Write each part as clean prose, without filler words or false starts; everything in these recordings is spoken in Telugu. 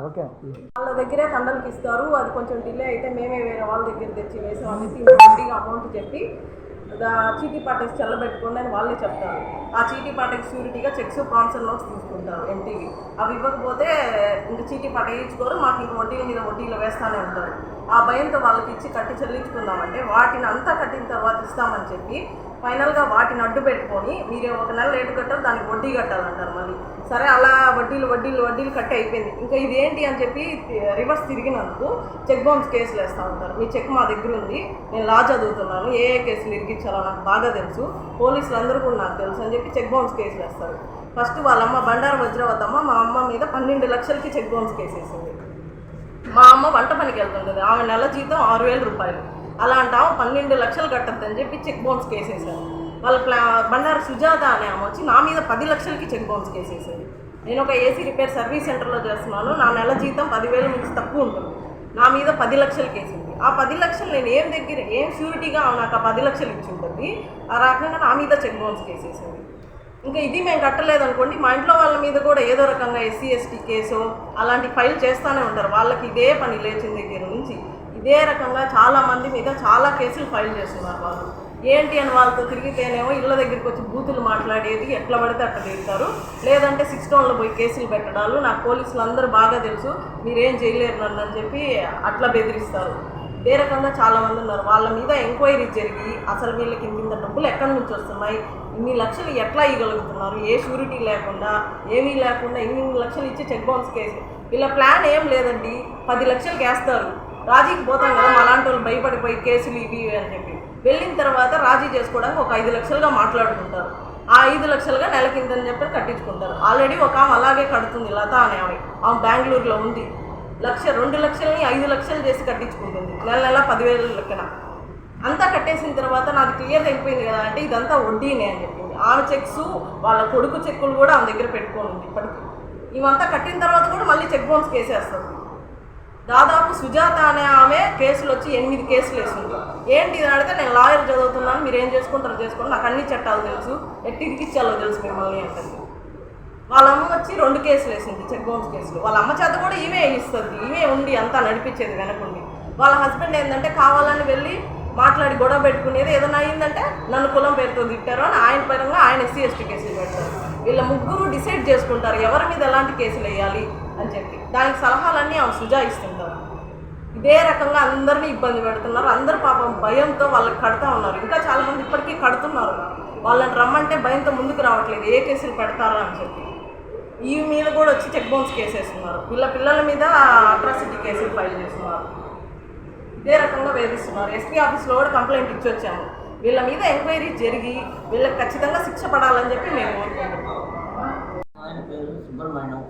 ఓకే, వాళ్ళ దగ్గరే తండలకి ఇస్తారు. అది కొంచెం డిలే అయితే మేమే వేరే వాళ్ళ దగ్గర తెచ్చి వేసాం అనేసి ఇంకొకటిగా అమౌంట్ చెప్పి చీటీ పాటకి చల్లబెట్టుకోండి అని వాళ్ళే చెప్తారు. ఆ చీటీ పాటకి షూరిటీగా చెక్స్ ప్రాన్సర్ నోట్స్ తీసుకుంటారు ఎంటీవీ. అవి ఇవ్వకపోతే ఇంక చీటీ పాట వేయించుకోరు, మాకు ఇంక వడ్డీల మీద వడ్డీలు వేస్తూనే ఉంటారు. ఆ భయంతో వాళ్ళకి ఇచ్చి కట్టి చెల్లించుకుందామంటే వాటిని అంతా కట్టిన తర్వాత ఇస్తామని చెప్పి ఫైనల్గా వాటిని అడ్డు పెట్టుకొని మీరు ఒక నెల లేటు కట్టారు, దానికి వడ్డీ కట్టాలంటారు. మళ్ళీ సరే అలా వడ్డీలు కట్టి అయిపోయింది. ఇంకా ఇదేంటి అని చెప్పి రివర్స్ తిరిగినందుకు చెక్ బౌన్స్ కేసులు వేస్తూ ఉంటారు. మీ చెక్ మా దగ్గర ఉంది, నేను లా చదువుతున్నాను, ఏ కేసులు ఇరిగించాలో నాకు బాగా తెలుసు, పోలీసులు అందరూ కూడా నాకు తెలుసు అని చెప్పి చెక్ బౌన్స్ కేసులు వేస్తారు. ఫస్ట్ వాళ్ళమ్మ బండారు వజ్రవతమ్మ మా అమ్మ మీద 12 లక్షలకి చెక్ బౌన్స్ కేసు వేసింది. మా అమ్మ వంట పనికి వెళ్తుంటుంది, ఆమె నెల జీతం 6,000 రూపాయలు. అలాంటి ఆమె 12 లక్షలు కట్టద్దని చెప్పి చెక్ బౌన్స్ కేసేసారు. వాళ్ళ బండారు సుజాత అనే ఆమె వచ్చి నా మీద 10 లక్షలకి చెక్ బౌన్స్ కేసేసేది. నేను ఒక ఏసీ రిపేర్ సర్వీస్ సెంటర్లో చేస్తున్నాను, నా నెల జీతం 10,000 నుంచి తక్కువ ఉంటుంది, నా మీద 10 లక్షలు కేసింది. ఆ 10 లక్షలు నేను ఏం షూరిటీగా నాకు ఆ 10 లక్షలు ఇచ్చి ఉంటుంది, ఆ రకంగా నా మీద చెక్ బౌన్స్ కేసేసింది. ఇంకా ఇది మేము కట్టలేదనుకోండి, మా ఇంట్లో వాళ్ళ మీద కూడా ఏదో రకంగా SC ST కేసు అలాంటి ఫైల్ చేస్తూనే ఉంటారు. వాళ్ళకి ఇదే పని లేచిన దగ్గర నుంచి ఇదే రకంగా చాలామంది మీద చాలా కేసులు ఫైల్ చేస్తున్నారు. వాళ్ళు ఏంటి అని వాళ్ళతో తిరిగితేనేమో ఇళ్ళ దగ్గరికి వచ్చి బూతులు మాట్లాడేది, ఎట్లా పడితే అట్లా తిరుగుతారు, లేదంటే 6 టౌన్లో పోయి కేసులు పెట్టడాలు, నాకు పోలీసులు అందరూ బాగా తెలుసు, మీరేం చేయలేరు నన్ను అని చెప్పి అట్లా బెదిరిస్తారు. ఇదే రకంగా చాలామంది ఉన్నారు. వాళ్ళ మీద ఎంక్వైరీ జరిగి అసలు వీళ్ళకి ఇంత డబ్బులు ఎక్కడి నుంచి వస్తున్నాయి, ఇన్ని లక్షలు ఎట్లా ఇవ్వగలుగుతున్నారు, ఏ షూరిటీ లేకుండా ఏమీ లేకుండా ఇన్ని లక్షలు ఇచ్చి చెక్ బౌన్స్ కేసు. వీళ్ళ ప్లాన్ ఏం లేదండి, 10 లక్షలకి వేస్తారు, రాజీకి పోతాం కదా అలాంటి వాళ్ళు భయపడిపోయి కేసులు ఇవి అని చెప్పి వెళ్ళిన తర్వాత రాజీ చేసుకోవడానికి ఒక 5 లక్షలుగా మాట్లాడుకుంటారు. ఆ 5 లక్షలుగా నెలకిందని చెప్పి కట్టించుకుంటారు. ఆల్రెడీ ఒక ఆమె అలాగే కడుతుంది, లత అనే ఆమె బెంగళూరులో ఉంది. 2 లక్షలని 5 లక్షలు చేసి కట్టించుకుంటుంది, నెల 10,000 లెక్కన. అంతా కట్టేసిన తర్వాత నాది క్లియర్ అయిపోయింది కదా అంటే ఇదంతా వడ్డీనే అని చెప్పింది. ఆమె చెక్స్ వాళ్ళ కొడుకు చెక్కులు కూడా ఆమె దగ్గర పెట్టుకోనుంది ఇప్పటికి. ఇవంతా కట్టిన తర్వాత కూడా మళ్ళీ చెక్ బౌన్స్ కేసేస్తుంది. దాదాపు సుజాత అనే ఆమె కేసులు వచ్చి 8 కేసులు వేసింది. ఏంటి ఇది అడిగితే నేను లాయర్ చదువుతున్నాను, మీరు ఏం చేసుకుంటారో చేసుకోండి, నాకు అన్ని చట్టాలు తెలుసు, ఎట్టి ఇరికిచ్చాలో తెలుసు మిమ్మల్ని అంటుంది. వాళ్ళ అమ్మ వచ్చి 2 కేసులు వేసింది చెక్ బౌన్స్ కేసులు. వాళ్ళ అమ్మ చేత కూడా ఈమె ఇస్తుంది, ఈమె ఉండి అంతా నడిపించేది వెనకుండి. వాళ్ళ హస్బెండ్ ఏంటంటే కావాలని వెళ్ళి మాట్లాడి గొడవ పెట్టుకునేది, ఏదైనా అయిందంటే నన్ను కులం పేరుతో తిట్టారు అని ఆయన పరంగా ఆయన SC ST కేసులు పెడతారు. వీళ్ళ ముగ్గురు డిసైడ్ చేసుకుంటారు ఎవరి మీద ఎలాంటి కేసులు వేయాలి అని చెప్పి. దానికి సలహాలన్నీ ఆమె సుజా ఇస్తుంటారు. ఇదే రకంగా అందరినీ ఇబ్బంది పెడుతున్నారు. అందరూ పాపం భయంతో వాళ్ళకి కడతా ఉన్నారు. ఇంకా చాలామంది ఇప్పటికీ కడుతున్నారు. వాళ్ళని రమ్మంటే భయంతో ముందుకు రావట్లేదు, ఏ కేసులు పెడతారా అని చెప్పి. ఈ మీద కూడా వచ్చి చెక్ బౌన్స్ కేసేస్తున్నారు. వీళ్ళ పిల్లల మీద అట్రాసిటీ కేసులు ఫైల్ చేస్తున్నారు. ఇదే రకంగా వేధిస్తున్నారు. SP ఆఫీస్లో కూడా కంప్లైంట్ ఇచ్చి వచ్చాము. వీళ్ళ మీద ఎంక్వైరీ జరిగి వీళ్ళకి ఖచ్చితంగా శిక్ష పడాలని చెప్పి మేము కోరుకుంటున్నాం. ఆయన పేరు సుబ్రహ్మణ్యం.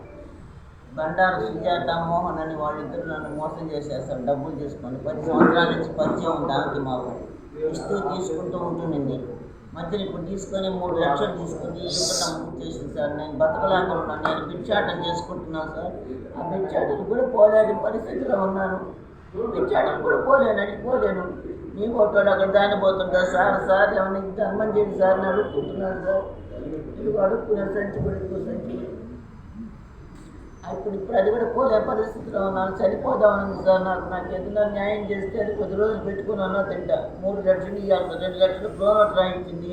బండారు సుజాత మోహన్ అని వాళ్ళిద్దరు నన్ను మోసం చేసేస్తారు. డబ్బులు తీసుకొని 10 సంవత్సరాల నుంచి పరిచయం దానికి మాకు ఇస్తూ తీసుకుంటూ ఉంటుండింది. మధ్యలో ఇప్పుడు తీసుకొని 3 లక్షలు తీసుకొని ఇవ్వడం చేసింది సార్. నేను బతకలేకుండా నేను భిక్షాటం చేసుకుంటున్నాను సార్. ఆ భిక్షాటను కూడా పోలేని పరిస్థితిలో ఉన్నాను. భిక్షాటను కూడా పోలేను. నీ ఫోటోలు అక్కడ దాన్ని పోతుంటా సార్ ఏమన్నా ధర్మం చేయండి సార్ అని అడుగుతున్నాను సార్. ఇది అడుక్కునే సంచి ఇప్పుడు అది కూడా పోలే పరిస్థితిలో ఉన్నాను. చనిపోదామని సార్. నాకు ఏదైనా న్యాయం చేస్తే అది 10 రోజులు పెట్టుకుని అన్నా తింటా. 3 లక్షలు ఇవ్వాలి, 2 లక్షలు ప్రోనోట్ రాయించింది,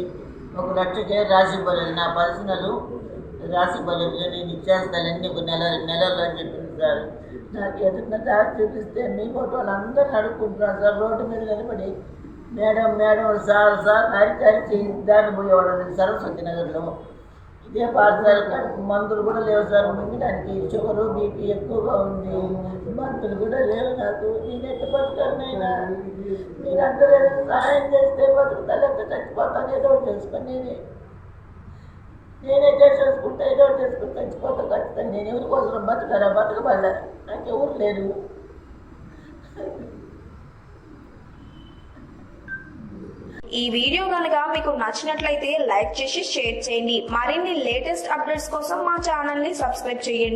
1 లక్షకే రాసి ఇవ్వలేదు. నా పర్సనల్ రాసి ఇవ్వలేదు, నేను ఇచ్చేస్తాను అన్ని ఒక నెలల్లో అని చెప్పింది సార్. నాకు ఏదైనా దారి చూపిస్తే మీ ఫోటో వాళ్ళందరినీ అడుక్కుంటున్నాను సార్. రోడ్డు మీద నిలబడి మేడం సార్ అరిచి దాన్ని పోయేవాడు సరస్వతి నగర్లో. ఇదే పాఠశాల మందులు కూడా లేవు సార్, మింగడానికి షుగరు BP ఎక్కువగా ఉంది, మందులు కూడా లేవు నాకు. నేను ఎట్టు బతుకానైనా మీరందరూ ఏదైనా సహాయం చేస్తే బతుకుతా, లేకపోతే చచ్చిపోతాను. ఏదో ఒకటి చేసుకొని నేనే చేసేసుకుంటా, ఏదో ఒకటి చేసుకుని చచ్చిపోతా ఖచ్చితంగా. నేను ఎవరి కోసం బతకబడలే, నాకు ఎవరు లేరు. ఈ వీడియో కనుక మీకు నచ్చినట్లయితే లైక్ చేసి షేర్ చేయండి. మరిన్ని లేటెస్ట్ అప్డేట్స్ కోసం మా ఛానల్ ని సబ్స్క్రైబ్ చేయండి.